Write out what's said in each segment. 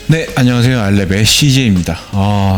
네, 안녕하세요. 알랩의 CJ입니다.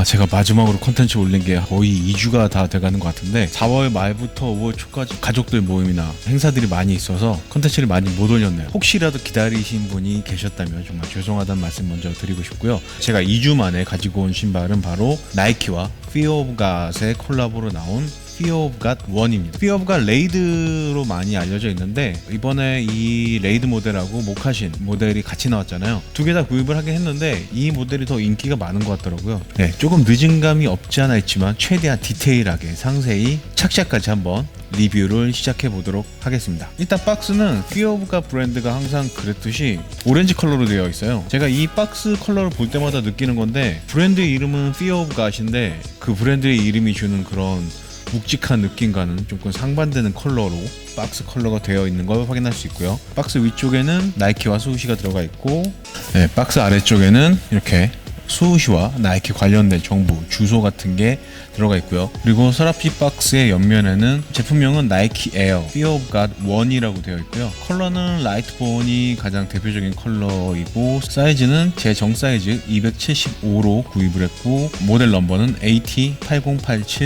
제가 마지막으로 콘텐츠 올린 게 거의 2주가 다 돼가는 것 같은데 4월 말부터 5월 초까지 가족들 모임이나 행사들이 많이 있어서 콘텐츠를 많이 못 올렸네요. 혹시라도 기다리신 분이 계셨다면 정말 죄송하다는 말씀 먼저 드리고 싶고요. 제가 2주 만에 가지고 온 신발은 바로 나이키와 Fear of God의 콜라보로 나온 Fear of God 1입니다. Fear of God 레이드로 많이 알려져 있는데 이번에 이 레이드 모델하고 모카신 모델이 같이 나왔잖아요. 두 개 다 구입을 하긴 했는데 이 모델이 더 인기가 많은 것 같더라고요. 네, 조금 늦은 감이 없지 않아 있지만 최대한 디테일하게 상세히 착샷까지 한번 리뷰를 시작해 보도록 하겠습니다. 일단 박스는 Fear of God 브랜드가 항상 그랬듯이 오렌지 컬러로 되어 있어요. 제가 이 박스 컬러를 볼 때마다 느끼는 건데 브랜드의 이름은 Fear of God인데 그 브랜드의 이름이 주는 그런 묵직한 느낌과는 조금 상반되는 컬러로 박스 컬러가 되어 있는 걸 확인할 수 있고요. 박스 위쪽에는 나이키와 스우시가 들어가 있고, 네, 박스 아래쪽에는 이렇게 스우시와 나이키 관련된 정보, 주소 같은 게 들어가 있고요. 그리고 서랍지 박스의 옆면에는 제품명은 나이키 에어 Fear of God 1이라고 되어 있고요. 컬러는 라이트 본이 가장 대표적인 컬러이고 사이즈는 제 정 사이즈 275로 구입을 했고 모델 넘버는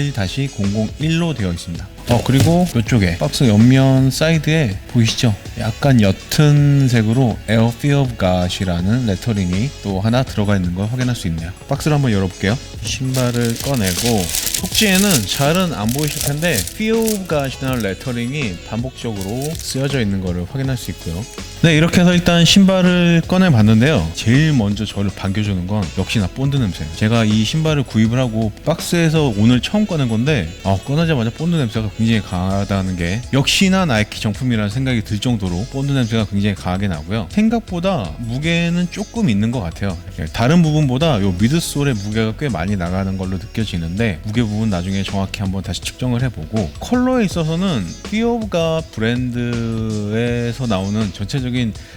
AT8087-001로 되어 있습니다. 그리고 이쪽에 박스 옆면 사이드에 보이시죠? 약간 옅은 색으로 Air Fear of God이라는 레터링이 또 하나 들어가 있는 걸 확인할 수 있네요. 박스를 한번 열어볼게요. 신발을 꺼내고 속지에는 잘은 안 보이실 텐데 Fear of God이라는 레터링이 반복적으로 쓰여져 있는 것을 확인할 수 있고요. 네, 이렇게 해서 일단 신발을 꺼내 봤는데요. 제일 먼저 저를 반겨주는 건 역시나 본드 냄새예요. 제가 이 신발을 구입을 하고 박스에서 오늘 처음 꺼낸 건데 꺼내자마자 본드 냄새가 굉장히 강하다는 게 역시나 나이키 정품이라는 생각이 들 정도로 본드 냄새가 굉장히 강하게 나고요. 생각보다 무게는 조금 있는 것 같아요. 다른 부분보다 요 미드솔의 무게가 꽤 많이 나가는 걸로 느껴지는데 무게 부분 나중에 정확히 한번 다시 측정을 해보고 컬러에 있어서는 Fear of God 브랜드에서 나오는 전체적인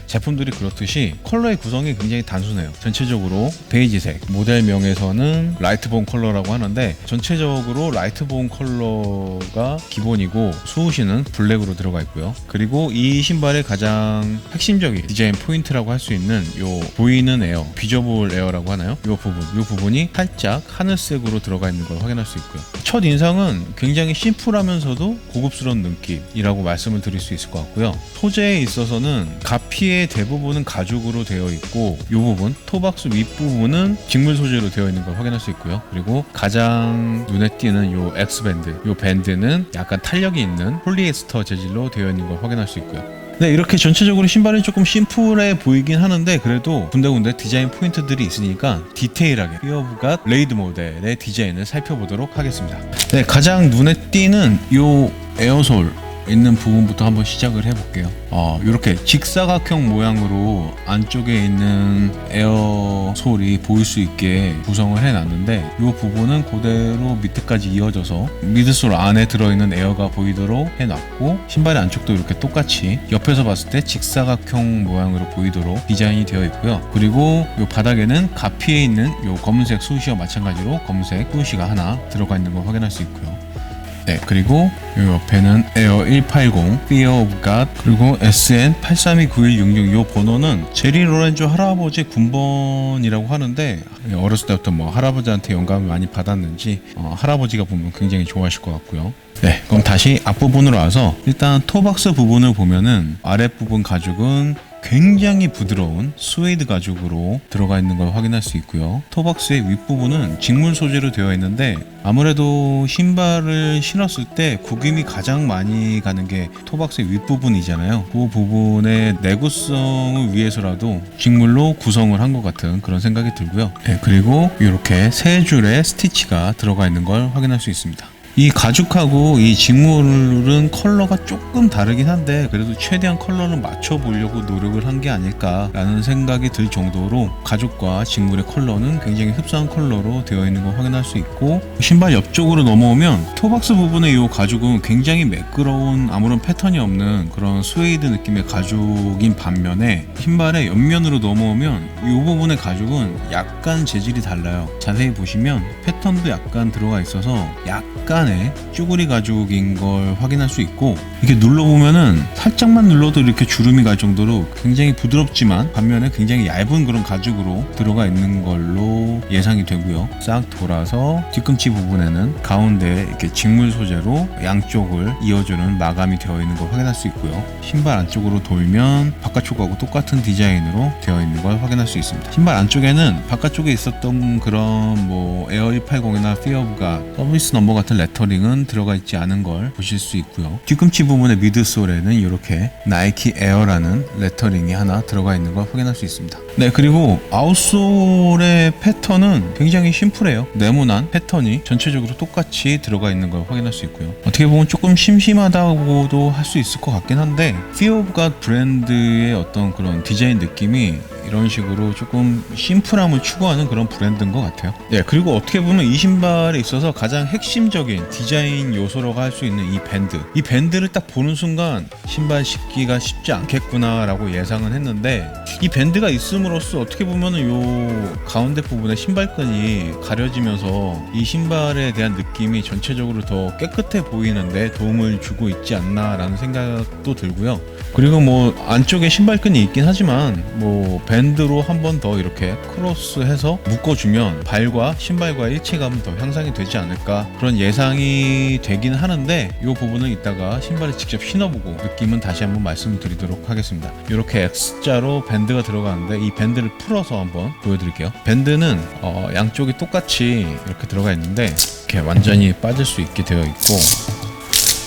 제품들이 그렇듯이 컬러의 구성이 굉장히 단순해요. 전체적으로 베이지색, 모델명에서는 라이트본 컬러라고 하는데 전체적으로 라이트본 컬러가 기본이고 수호시는 블랙으로 들어가 있고요. 그리고 이 신발의 가장 핵심적인 디자인 포인트라고 할 수 있는 요 보이는 에어, 비저볼 에어라고 하나요? 요 부분이 살짝 하늘색으로 들어가 있는 걸 확인할 수 있고요. 첫 인상은 굉장히 심플하면서도 고급스러운 느낌이라고 말씀을 드릴 수 있을 것 같고요. 소재에 있어서는 가피의 대부분은 가죽으로 되어 있고 이 부분, 토박스 윗부분은 직물 소재로 되어 있는 걸 확인할 수 있고요. 그리고 가장 눈에 띄는 이 X밴드, 이 밴드는 약간 탄력이 있는 폴리에스터 재질로 되어 있는 걸 확인할 수 있고요. 네, 이렇게 전체적으로 신발이 조금 심플해 보이긴 하는데 그래도 군데군데 디자인 포인트들이 있으니까 디테일하게 Fear of God 레이드 모델의 디자인을 살펴보도록 하겠습니다. 네, 가장 눈에 띄는 이 에어솔 있는 부분부터 한번 시작을 해볼게요. 이렇게 직사각형 모양으로 안쪽에 있는 에어솔이 보일 수 있게 구성을 해놨는데 이 부분은 그대로 밑에까지 이어져서 미드솔 안에 들어있는 에어가 보이도록 해놨고 신발의 안쪽도 이렇게 똑같이 옆에서 봤을 때 직사각형 모양으로 보이도록 디자인이 되어 있고요. 그리고 이 바닥에는 가피에 있는 이 검은색 수시와 마찬가지로 검은색 수시가 하나 들어가 있는 걸 확인할 수 있고요. 네, 그리고 이 옆에는 에어 180, Fear of God, 그리고 SN83291666 이 번호는 제리 로렌조 할아버지 군번이라고 하는데 어렸을 때부터 할아버지한테 영감을 많이 받았는지 할아버지가 보면 굉장히 좋아하실 것 같고요. 네, 그럼 다시 앞부분으로 와서 일단 토박스 부분을 보면은 아랫부분 가죽은 굉장히 부드러운 스웨이드 가죽으로 들어가 있는 걸 확인할 수 있고요. 토박스의 윗부분은 직물 소재로 되어 있는데 아무래도 신발을 신었을 때 구김이 가장 많이 가는 게 토박스의 윗부분이잖아요. 그 부분의 내구성을 위해서라도 직물로 구성을 한 것 같은 그런 생각이 들고요. 네, 그리고 이렇게 세 줄의 스티치가 들어가 있는 걸 확인할 수 있습니다. 이 가죽하고 이 직물은 컬러가 조금 다르긴 한데 그래도 최대한 컬러를 맞춰보려고 노력을 한 게 아닐까라는 생각이 들 정도로 가죽과 직물의 컬러는 굉장히 흡사한 컬러로 되어 있는 걸 확인할 수 있고 신발 옆쪽으로 넘어오면 토박스 부분의 이 가죽은 굉장히 매끄러운 아무런 패턴이 없는 그런 스웨이드 느낌의 가죽인 반면에 신발의 옆면으로 넘어오면 이 부분의 가죽은 약간 재질이 달라요. 자세히 보시면 패턴도 약간 들어가 있어서 약간 약간의 쭈구리 가죽인 걸 확인할 수 있고, 이렇게 눌러보면은 살짝만 눌러도 이렇게 주름이 갈 정도로 굉장히 부드럽지만 반면에 굉장히 얇은 그런 가죽으로 들어가 있는 걸로 예상이 되고요. 싹 돌아서 뒤꿈치 부분에는 가운데 이렇게 직물 소재로 양쪽을 이어주는 마감이 되어 있는 걸 확인할 수 있고요. 신발 안쪽으로 돌면 바깥쪽하고 똑같은 디자인으로 되어 있는 걸 확인할 수 있습니다. 신발 안쪽에는 바깥쪽에 있었던 그런 뭐 에어 180이나 피어브가 서비스 넘버 같은 레터링은 들어가 있지 않은 걸 보실 수 있고요. 뒤꿈치 부분의 미드솔에는 이렇게 나이키 에어라는 레터링이 하나 들어가 있는 걸 확인할 수 있습니다. 네, 그리고 아웃솔의 패턴은 굉장히 심플해요. 네모난 패턴이 전체적으로 똑같이 들어가 있는 걸 확인할 수 있고요. 어떻게 보면 조금 심심하다고도 할 수 있을 것 같긴 한데, Fear of God 브랜드의 어떤 그런 디자인 느낌이 이런 식으로 조금 심플함을 추구하는 그런 브랜드인 것 같아요. 네, 그리고 어떻게 보면 이 신발에 있어서 가장 핵심적인 디자인 요소라고 할 수 있는 이 밴드, 이 밴드를 딱 보는 순간 신발 신기가 쉽지 않겠구나 라고 예상은 했는데, 이 밴드가 있음으로써 어떻게 보면은 요 가운데 부분에 신발끈이 가려지면서 이 신발에 대한 느낌이 전체적으로 더 깨끗해 보이는데 도움을 주고 있지 않나 라는 생각도 들고요. 그리고 뭐 안쪽에 신발끈이 있긴 하지만 뭐 밴드로 한 번 더 이렇게 크로스해서 묶어주면 발과 신발과의 일체감은 더 향상이 되지 않을까, 그런 예상이 되긴 하는데, 이 부분은 이따가 신발을 직접 신어보고 느낌은 다시 한번 말씀드리도록 하겠습니다. 이렇게 X자로 밴드가 들어가는데 이 밴드를 풀어서 한번 보여드릴게요. 밴드는 양쪽이 똑같이 이렇게 들어가 있는데 이렇게 완전히 빠질 수 있게 되어 있고,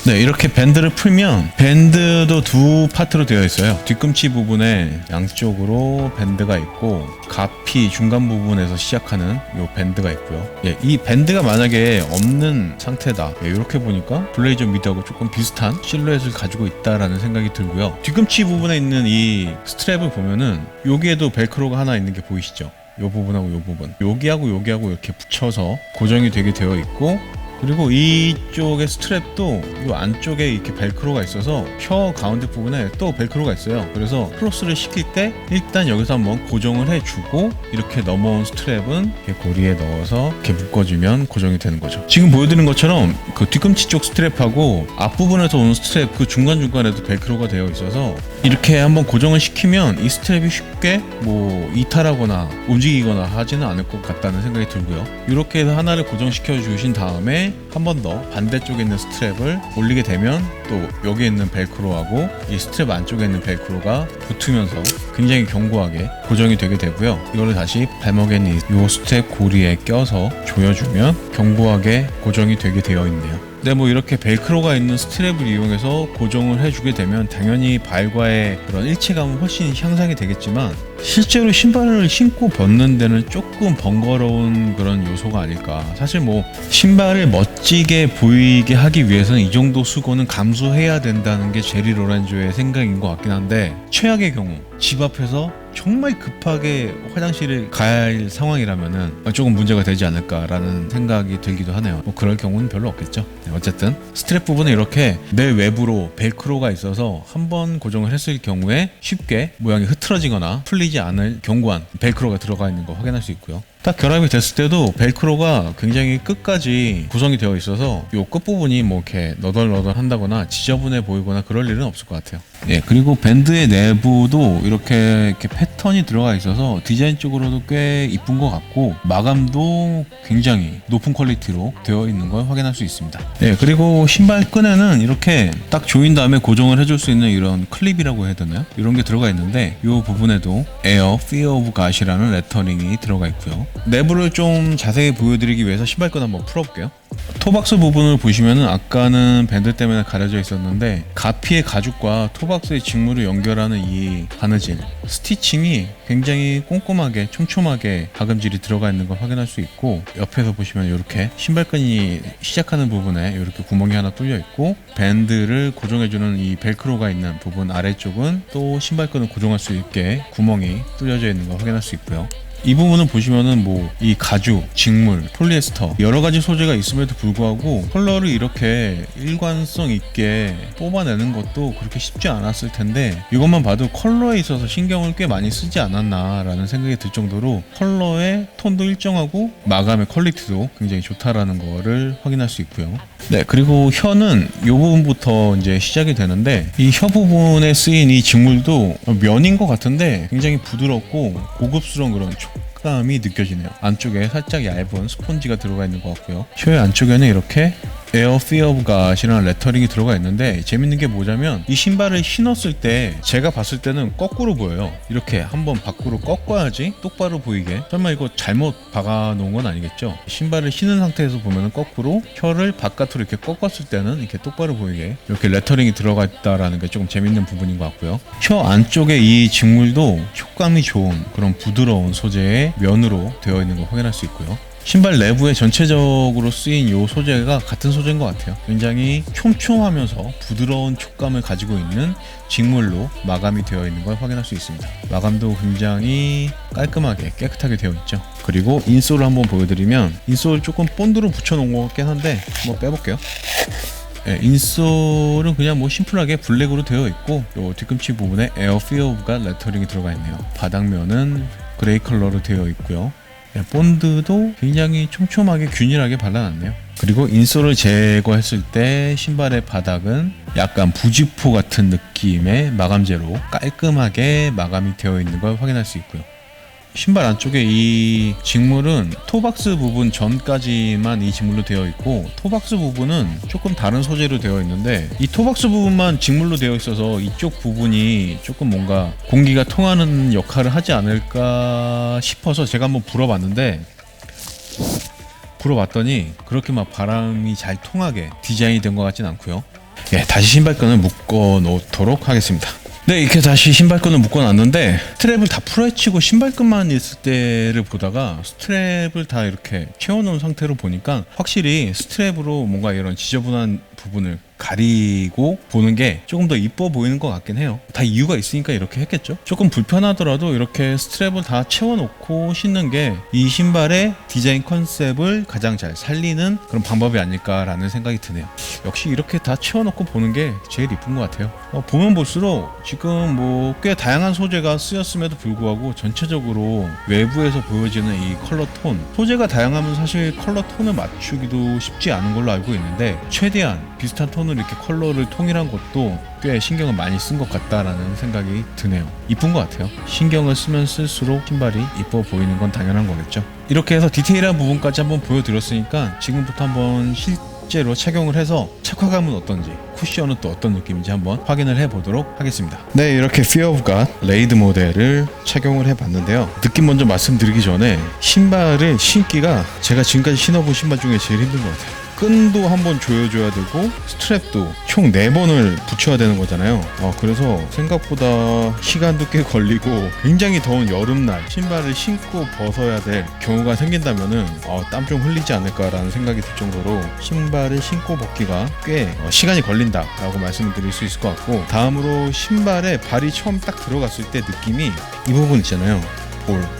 네, 이렇게 밴드를 풀면 밴드도 두 파트로 되어 있어요. 뒤꿈치 부분에 양쪽으로 밴드가 있고, 가피 중간 부분에서 시작하는 요 밴드가 있고요. 예, 이 밴드가 만약에 없는 상태다, 예, 이렇게 보니까 블레이저 미드하고 조금 비슷한 실루엣을 가지고 있다라는 생각이 들고요. 뒤꿈치 부분에 있는 이 스트랩을 보면은 여기에도 벨크로가 하나 있는 게 보이시죠? 요 부분하고 요 부분, 여기하고 여기하고 이렇게 붙여서 고정이 되게 되어 있고, 그리고 이쪽의 스트랩도 이 안쪽에 이렇게 벨크로가 있어서 혀 가운데 부분에 또 벨크로가 있어요. 그래서 크로스를 시킬 때 일단 여기서 한번 고정을 해주고, 이렇게 넘어온 스트랩은 이렇게 고리에 넣어서 이렇게 묶어주면 고정이 되는 거죠. 지금 보여드린 것처럼 그 뒤꿈치 쪽 스트랩하고 앞부분에서 오는 스트랩 그 중간중간에도 벨크로가 되어 있어서 이렇게 한번 고정을 시키면 이 스트랩이 쉽게 뭐 이탈하거나 움직이거나 하지는 않을 것 같다는 생각이 들고요. 이렇게 해서 하나를 고정시켜 주신 다음에 한 번 더 반대쪽에 있는 스트랩을 올리게 되면 또 여기에 있는 벨크로하고 이 스트랩 안쪽에 있는 벨크로가 붙으면서 굉장히 견고하게 고정이 되게 되고요. 이거를 다시 발목에 있는 이 스트랩 고리에 껴서 조여주면 견고하게 고정이 되게 되어 있네요. 네, 뭐 이렇게 벨크로가 있는 스트랩을 이용해서 고정을 해주게 되면 당연히 발과의 그런 일체감은 훨씬 향상이 되겠지만, 실제로 신발을 신고 벗는 데는 조금 번거로운 그런 요소가 아닐까. 사실 뭐 신발을 멋지게 보이게 하기 위해서는 이 정도 수고는 감수해야 된다는 게 제리 로렌조의 생각인 것 같긴 한데, 최악의 경우 집 앞에서 정말 급하게 화장실을 가야 할 상황이라면은 조금 문제가 되지 않을까라는 생각이 들기도 하네요. 뭐 그럴 경우는 별로 없겠죠. 네, 어쨌든 스트랩 부분에 이렇게 내 외부로 벨크로가 있어서 한번 고정을 했을 경우에 쉽게 모양이 흐트러지거나 풀리지 않을 견고한 벨크로가 들어가 있는 거 확인할 수 있고요. 딱 결합이 됐을 때도 벨크로가 굉장히 끝까지 구성이 되어 있어서 이 끝부분이 뭐 이렇게 너덜너덜 한다거나 지저분해 보이거나 그럴 일은 없을 것 같아요. 예, 그리고 밴드의 내부도 이렇게 패턴이 들어가 있어서 디자인적으로도 꽤 이쁜 것 같고, 마감도 굉장히 높은 퀄리티로 되어 있는 걸 확인할 수 있습니다. 예, 그리고 신발 끈에는 이렇게 딱 조인 다음에 고정을 해줄 수 있는 이런 클립이라고 해야 되나요? 이런 게 들어가 있는데, 이 부분에도 Air Fear of God이라는 레터링이 들어가 있고요. 내부를 좀 자세히 보여드리기 위해서 신발끈 한번 풀어볼게요. 토박스 부분을 보시면은 아까는 밴드 때문에 가려져 있었는데, 가피의 가죽과 토박스의 직물을 연결하는 이 바느질 스티칭이 굉장히 꼼꼼하게 촘촘하게 박음질이 들어가 있는 걸 확인할 수 있고, 옆에서 보시면 이렇게 신발끈이 시작하는 부분에 이렇게 구멍이 하나 뚫려 있고, 밴드를 고정해주는 이 벨크로가 있는 부분 아래쪽은 또 신발끈을 고정할 수 있게 구멍이 뚫려져 있는 걸 확인할 수 있고요. 이 부분은 보시면은 뭐 이 가죽, 직물, 폴리에스터 여러 가지 소재가 있음에도 있음에도 불구하고 컬러를 이렇게 일관성 있게 뽑아내는 것도 그렇게 쉽지 않았을 텐데, 이것만 봐도 컬러에 있어서 신경을 꽤 많이 쓰지 않았나 라는 생각이 들 정도로 컬러의 톤도 일정하고 마감의 퀄리티도 굉장히 좋다라는 거를 확인할 수 있고요. 네, 그리고 혀는 이 부분부터 이제 시작이 되는데, 이 혀 부분에 쓰인 이 직물도 면인 것 같은데 굉장히 부드럽고 고급스러운 그런 촉감이 느껴지네요. 안쪽에 살짝 얇은 스폰지가 들어가 있는 것 같고요. 혀의 안쪽에는 이렇게 에어 피어 오브 갓이라는 레터링이 들어가 있는데, 재밌는 게 뭐냐면 이 신발을 신었을 때 제가 봤을 때는 거꾸로 보여요. 이렇게 한번 밖으로 꺾어야지 똑바로 보이게. 설마 이거 잘못 박아 놓은 건 아니겠죠? 신발을 신은 상태에서 보면 거꾸로, 혀를 바깥으로 이렇게 꺾었을 때는 이렇게 똑바로 보이게 이렇게 레터링이 들어가 있다라는 게 조금 재밌는 부분인 것 같고요. 혀 안쪽에 이 직물도 촉감이 좋은 그런 부드러운 소재의 면으로 되어 있는 걸 확인할 수 있고요. 신발 내부에 전체적으로 쓰인 이 소재가 같은 소재인 것 같아요. 굉장히 촘촘하면서 부드러운 촉감을 가지고 있는 직물로 마감이 되어 있는 걸 확인할 수 있습니다. 마감도 굉장히 깔끔하게 깨끗하게 되어 있죠. 그리고 인솔을 한번 보여드리면, 인솔 조금 본드로 붙여놓은 것 같긴 한데 한번 빼볼게요. 네, 인솔은 그냥 뭐 심플하게 블랙으로 되어 있고, 요 뒤꿈치 부분에 에어 피어 오브 갓 레터링이 들어가 있네요. 바닥면은 그레이 컬러로 되어 있고요. 본드도 굉장히 촘촘하게 균일하게 발라놨네요. 그리고 인솔을 제거했을 때 신발의 바닥은 약간 부직포 같은 느낌의 마감재로 깔끔하게 마감이 되어 있는 걸 확인할 수 있고요. 신발 안쪽에 이 직물은 토박스 부분 전까지만 이 직물로 되어 있고, 토박스 부분은 조금 다른 소재로 되어 있는데, 이 토박스 부분만 직물로 되어 있어서 이쪽 부분이 조금 뭔가 공기가 통하는 역할을 하지 않을까 싶어서 제가 한번 불어봤는데, 불어봤더니 그렇게 막 바람이 잘 통하게 디자인이 된 것 같진 않고요. 예, 다시 신발끈을 묶어 놓도록 하겠습니다. 네, 이렇게 다시 신발끈을 묶어놨는데, 스트랩을 다 풀어헤치고 신발끈만 있을 때를 보다가 스트랩을 다 이렇게 채워놓은 상태로 보니까 확실히 스트랩으로 뭔가 이런 지저분한 부분을 가리고 보는 게 조금 더 이뻐 보이는 것 같긴 해요. 다 이유가 있으니까 이렇게 했겠죠. 조금 불편하더라도 이렇게 스트랩을 다 채워놓고 신는 게 이 신발의 디자인 컨셉을 가장 잘 살리는 그런 방법이 아닐까라는 생각이 드네요. 역시 이렇게 다 채워놓고 보는 게 제일 이쁜 것 같아요. 보면 볼수록 지금 뭐 꽤 다양한 소재가 쓰였음에도 불구하고 전체적으로 외부에서 보여지는 이 컬러 톤, 소재가 다양하면 사실 컬러 톤을 맞추기도 쉽지 않은 걸로 알고 있는데, 최대한 비슷한 톤으로 이렇게 컬러를 통일한 것도 꽤 신경을 많이 쓴 것 같다라는 생각이 드네요. 이쁜 것 같아요. 신경을 쓰면 쓸수록 신발이 이뻐 보이는 건 당연한 거겠죠. 이렇게 해서 디테일한 부분까지 한번 보여드렸으니까 지금부터 한번 실제로 착용을 해서 착화감은 어떤지, 쿠션은 또 어떤 느낌인지 한번 확인을 해보도록 하겠습니다. 네, 이렇게 피어 오브 갓 레이드 모델을 착용을 해봤는데요. 느낌 먼저 말씀드리기 전에, 신발을 신기가 제가 지금까지 신어본 신발 중에 제일 힘든 것 같아요. 끈도 한번 조여줘야 되고 스트랩도 총 4번을 붙여야 되는 거잖아요. 그래서 생각보다 시간도 꽤 걸리고, 굉장히 더운 여름날 신발을 신고 벗어야 될 경우가 생긴다면은 땀 좀 흘리지 않을까라는 생각이 들 정도로 신발을 신고 벗기가 꽤 시간이 걸린다라고 말씀을 드릴 수 있을 것 같고, 다음으로 신발에 발이 처음 딱 들어갔을 때 느낌이, 이 부분 있잖아요.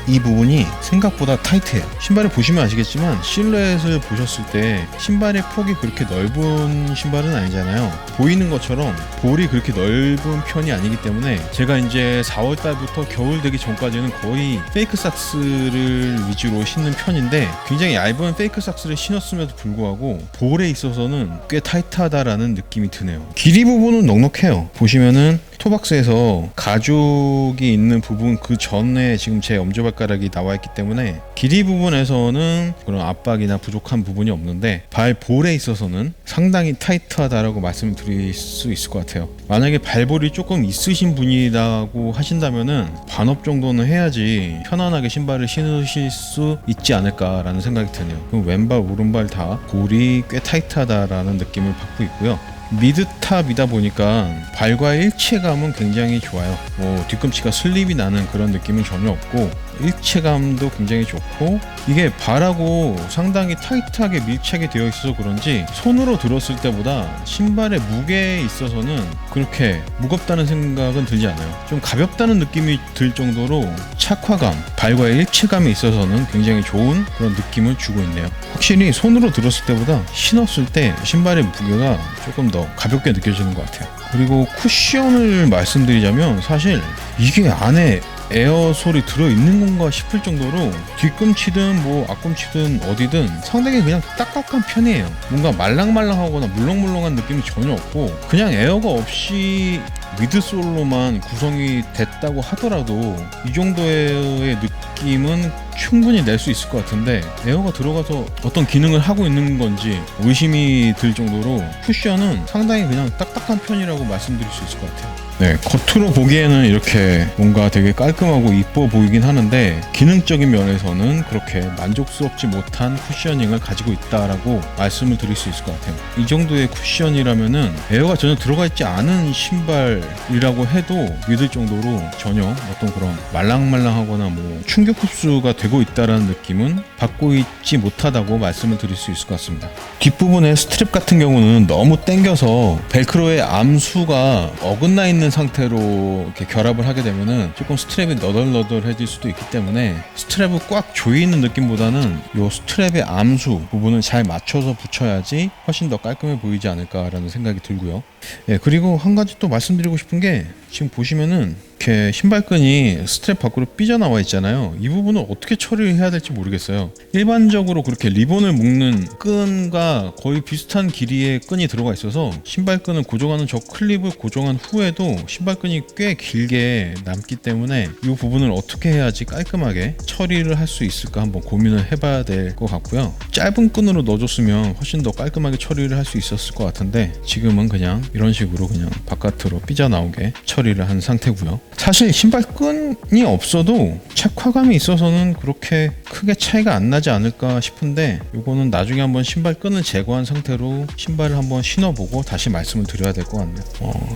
이 부분이 생각보다 타이트해요. 신발을 보시면 아시겠지만 실루엣을 보셨을 때 신발의 폭이 그렇게 넓은 신발은 아니잖아요. 보이는 것처럼 볼이 그렇게 넓은 편이 아니기 때문에 제가 이제 4월달부터 겨울 되기 전까지는 거의 페이크 삭스를 위주로 신는 편인데, 굉장히 얇은 페이크 삭스를 신었음에도 불구하고 볼에 있어서는 꽤 타이트하다라는 느낌이 드네요. 길이 부분은 넉넉해요. 보시면은 토박스에서 가죽이 있는 부분 그 전에 지금 제 엄지발가락이 나와 있기 때문에 길이 부분에서는 그런 압박이나 부족한 부분이 없는데, 발 볼에 있어서는 상당히 타이트하다라고 말씀을 드릴 수 있을 것 같아요. 만약에 발볼이 조금 있으신 분이라고 하신다면은 반업 정도는 해야지 편안하게 신발을 신으실 수 있지 않을까라는 생각이 드네요. 왼발 오른발 다 볼이 꽤 타이트하다라는 느낌을 받고 있고요. 미드탑이다 보니까 발과의 일체감은 굉장히 좋아요. 뒤꿈치가 슬립이 나는 그런 느낌은 전혀 없고, 일체감도 굉장히 좋고, 이게 발하고 상당히 타이트하게 밀착이 되어 있어서 그런지 손으로 들었을 때보다 신발의 무게에 있어서는 그렇게 무겁다는 생각은 들지 않아요. 좀 가볍다는 느낌이 들 정도로 착화감, 발과의 일체감에 있어서는 굉장히 좋은 그런 느낌을 주고 있네요. 확실히 손으로 들었을 때보다 신었을 때 신발의 무게가 조금 더 가볍게 느껴지는 것 같아요. 그리고 쿠션을 말씀드리자면 사실 이게 안에 에어솔이 들어있는 건가 싶을 정도로 뒤꿈치든 뭐 앞꿈치든 어디든 상당히 그냥 딱딱한 편이에요. 뭔가 말랑말랑하거나 물렁물렁한 느낌이 전혀 없고, 그냥 에어가 없이 미드솔로만 구성이 됐다고 하더라도 이 정도의 느낌은 충분히 낼 수 있을 것 같은데, 에어가 들어가서 어떤 기능을 하고 있는 건지 의심이 들 정도로 쿠션은 상당히 그냥 딱딱한 편이라고 말씀드릴 수 있을 것 같아요. 네, 겉으로 보기에는 이렇게 뭔가 되게 깔끔하고 이뻐 보이긴 하는데 기능적인 면에서는 그렇게 만족스럽지 못한 쿠셔닝을 가지고 있다라고 말씀을 드릴 수 있을 것 같아요. 이 정도의 쿠션이라면은 에어가 전혀 들어가 있지 않은 신발이라고 해도 믿을 정도로 전혀 어떤 그런 말랑말랑하거나 뭐 충격 흡수가 되고 있다라는 느낌은 받고 있지 못하다고 말씀을 드릴 수 있을 것 같습니다. 뒷부분의 스트랩 같은 경우는 너무 당겨서 벨크로의 암수가 어긋나 있는 상태로 이렇게 결합을 하게 되면은 조금 스트랩이 너덜너덜해질 수도 있기 때문에 스트랩을 꽉 조이는 느낌보다는 이 스트랩의 암수 부분을 잘 맞춰서 붙여야지 훨씬 더 깔끔해 보이지 않을까라는 생각이 들고요. 예, 그리고 한 가지 또 말씀드리고 싶은 게, 지금 보시면은 이렇게 신발끈이 스트랩 밖으로 삐져나와 있잖아요. 이 부분을 어떻게 처리를 해야 될지 모르겠어요. 일반적으로 그렇게 리본을 묶는 끈과 거의 비슷한 길이의 끈이 들어가 있어서 신발끈을 고정하는 저 클립을 고정한 후에도 신발끈이 꽤 길게 남기 때문에 이 부분을 어떻게 해야지 깔끔하게 처리를 할 수 있을까 한번 고민을 해봐야 될 것 같고요. 짧은 끈으로 넣어줬으면 훨씬 더 깔끔하게 처리를 할 수 있었을 것 같은데 지금은 그냥 이런 식으로 그냥 바깥으로 삐져나오게 처리를 한 상태고요. 사실 신발끈이 없어도 착화감이 있어서는 그렇게 크게 차이가 안 나지 않을까 싶은데, 이거는 나중에 한번 신발끈을 제거한 상태로 신발을 한번 신어보고 다시 말씀을 드려야 될 것 같네요.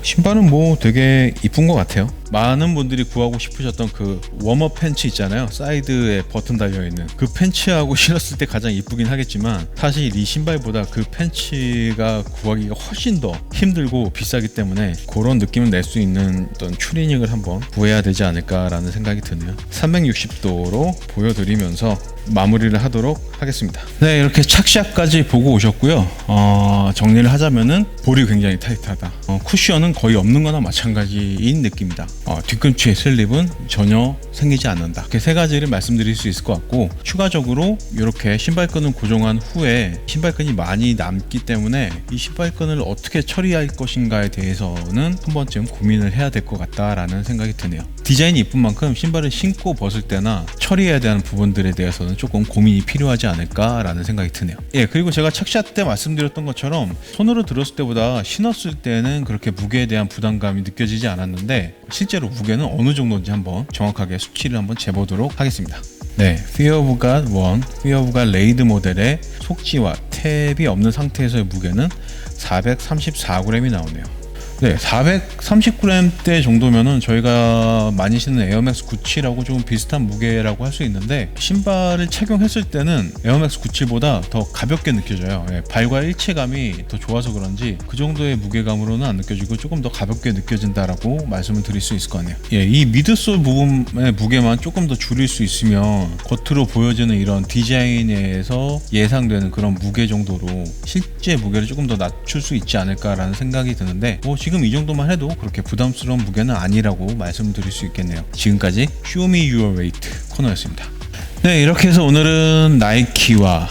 신발은 뭐 되게 이쁜 것 같아요. 많은 분들이 구하고 싶으셨던 그 웜업 팬츠 있잖아요. 사이드에 버튼 달려있는 그 팬츠하고 신었을 때 가장 이쁘긴 하겠지만, 사실 이 신발보다 그 팬츠가 구하기가 훨씬 더 힘들고 비싸기 때문에 그런 느낌을 낼 수 있는 어떤 추리닝을 한번 구해야 되지 않을까라는 생각이 드네요. 360도로 보여드리면서 마무리를 하도록 하겠습니다. 네, 이렇게 착샷까지 보고 오셨고요. 정리를 하자면은 볼이 굉장히 타이트하다. 쿠션은 거의 없는 거나 마찬가지인 느낌이다. 뒤꿈치의 슬립은 전혀 생기지 않는다. 이렇게 세 가지를 말씀드릴 수 있을 것 같고, 추가적으로 이렇게 신발끈을 고정한 후에 신발끈이 많이 남기 때문에 이 신발끈을 어떻게 처리할 것인가에 대해서는 한 번쯤 고민을 해야 될 것 같다라는 생각이 드네요. 디자인이 이쁜 만큼 신발을 신고 벗을 때나 처리해야 되는 부분들에 대해서는 조금 고민이 필요하지 않을까라는 생각이 드네요. 예, 그리고 제가 착샷 때 말씀드렸던 것처럼 손으로 들었을 때보다 신었을 때는 그렇게 무게에 대한 부담감이 느껴지지 않았는데, 실제로 무게는 어느 정도인지 한번 정확하게 수치를 한번 재보도록 하겠습니다. 네, Fear of God 1, Fear of God 레이드 모델의 속지와 탭이 없는 상태에서의 무게는 434g이 나오네요. 네, 430g대 정도면은 저희가 많이 신는 에어맥스 97하고 조금 비슷한 무게라고 할 수 있는데, 신발을 착용했을 때는 에어맥스 97보다 더 가볍게 느껴져요. 예, 발과 일체감이 더 좋아서 그런지 그 정도의 무게감으로는 안 느껴지고 조금 더 가볍게 느껴진다라고 말씀을 드릴 수 있을 것 같네요. 예, 이 미드솔 부분의 무게만 조금 더 줄일 수 있으면 겉으로 보여지는 이런 디자인에서 예상되는 그런 무게 정도로 실제 무게를 조금 더 낮출 수 있지 않을까라는 생각이 드는데, 지금 이 정도만 해도 그렇게 부담스러운 무게는 아니라고 말씀드릴 수 있겠네요. 지금까지 Show Me Your Weight 코너였습니다. 네, 이렇게 해서 오늘은 나이키와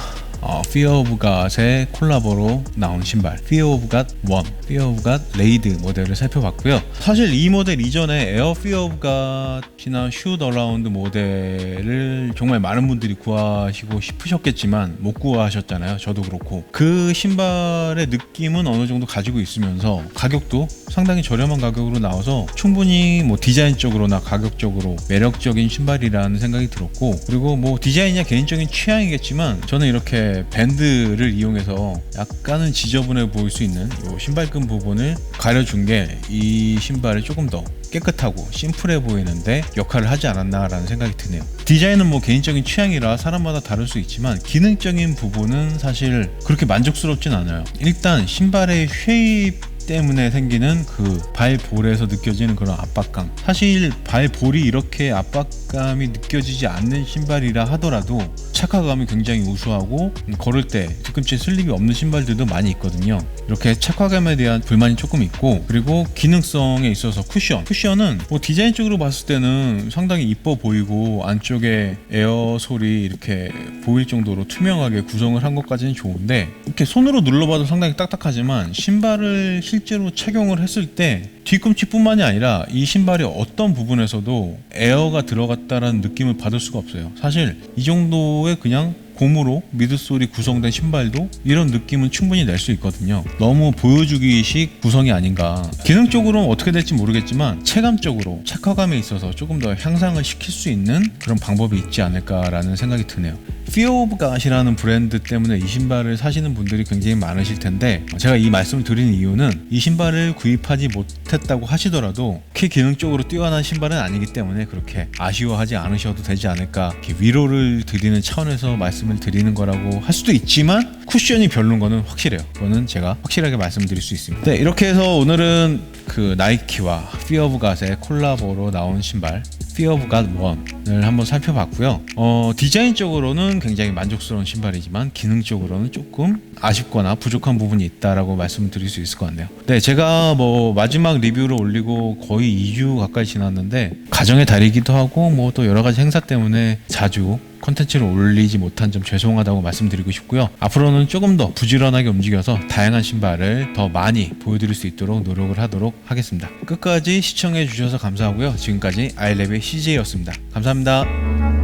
Fear of God의 콜라보로 나온 신발 Fear of God 1, Fear of God 레이드 모델을 살펴봤고요. 사실 이 모델 이전에 에어 Fear of God이나 Shoot Around 모델을 정말 많은 분들이 구하시고 싶으셨겠지만 못 구하셨잖아요. 저도 그렇고. 그 신발의 느낌은 어느 정도 가지고 있으면서 가격도 상당히 저렴한 가격으로 나와서 충분히 뭐 디자인적으로나 가격적으로 매력적인 신발이라는 생각이 들었고, 그리고 뭐 디자인이야 개인적인 취향이겠지만 저는 이렇게 밴드를 이용해서 약간은 지저분해 보일 수 있는 이 신발끈 발등 부분을 가려준 게 이 신발을 조금 더 깨끗하고 심플해 보이는데 역할을 하지 않았나라는 생각이 드네요. 디자인은 뭐 개인적인 취향이라 사람마다 다를 수 있지만 기능적인 부분은 사실 그렇게 만족스럽진 않아요. 일단 신발의 쉐입 때문에 생기는 그 발볼에서 느껴지는 그런 압박감, 사실 발볼이 이렇게 압박감이 느껴지지 않는 신발이라 하더라도 착화감이 굉장히 우수하고 걸을 때 뒤꿈치에 슬립이 없는 신발들도 많이 있거든요. 이렇게 착화감에 대한 불만이 조금 있고, 그리고 기능성에 있어서 쿠션은 뭐 디자인적으로 봤을 때는 상당히 이뻐 보이고 안쪽에 에어솔이 이렇게 보일 정도로 투명하게 구성을 한 것까지는 좋은데, 이렇게 손으로 눌러봐도 상당히 딱딱하지만 신발을 실제로 착용을 했을 때 뒤꿈치뿐만이 아니라 이 신발의 어떤 부분에서도 에어가 들어갔다라는 느낌을 받을 수가 없어요. 사실 이 정도의 그냥 고무로 미드솔이 구성된 신발도 이런 느낌은 충분히 낼 수 있거든요. 너무 보여주기식 구성이 아닌가. 기능적으로는 어떻게 될지 모르겠지만 체감적으로 착화감에 있어서 조금 더 향상을 시킬 수 있는 그런 방법이 있지 않을까라는 생각이 드네요. Fear of God이라는 브랜드 때문에 이 신발을 사시는 분들이 굉장히 많으실 텐데, 제가 이 말씀을 드리는 이유는 이 신발을 구입하지 못했다고 하시더라도 그렇게 기능적으로 뛰어난 신발은 아니기 때문에 그렇게 아쉬워하지 않으셔도 되지 않을까, 이렇게 위로를 드리는 차원에서 말씀을 드리는 거라고 할 수도 있지만 쿠션이 별론 거는 확실해요. 그거는 제가 확실하게 말씀드릴 수 있습니다. 네, 이렇게 해서 오늘은 그 나이키와 Fear of God의 콜라보로 나온 신발 Fear of God 1을 한번 살펴봤고요. 디자인적으로는 굉장히 만족스러운 신발이지만 기능적으로는 조금 아쉽거나 부족한 부분이 있다라고 말씀을 드릴 수 있을 것 같네요. 네, 제가 뭐 마지막 리뷰를 올리고 거의 2주 가까이 지났는데 가정의 달이기도 하고 뭐 또 여러 가지 행사 때문에 자주 컨텐츠를 올리지 못한 점 죄송하다고 말씀드리고 싶고요. 앞으로는 조금 더 부지런하게 움직여서 다양한 신발을 더 많이 보여드릴 수 있도록 노력을 하도록 하겠습니다. 끝까지 시청해 주셔서 감사하고요. 지금까지 아이랩의 CJ였습니다. 감사합니다.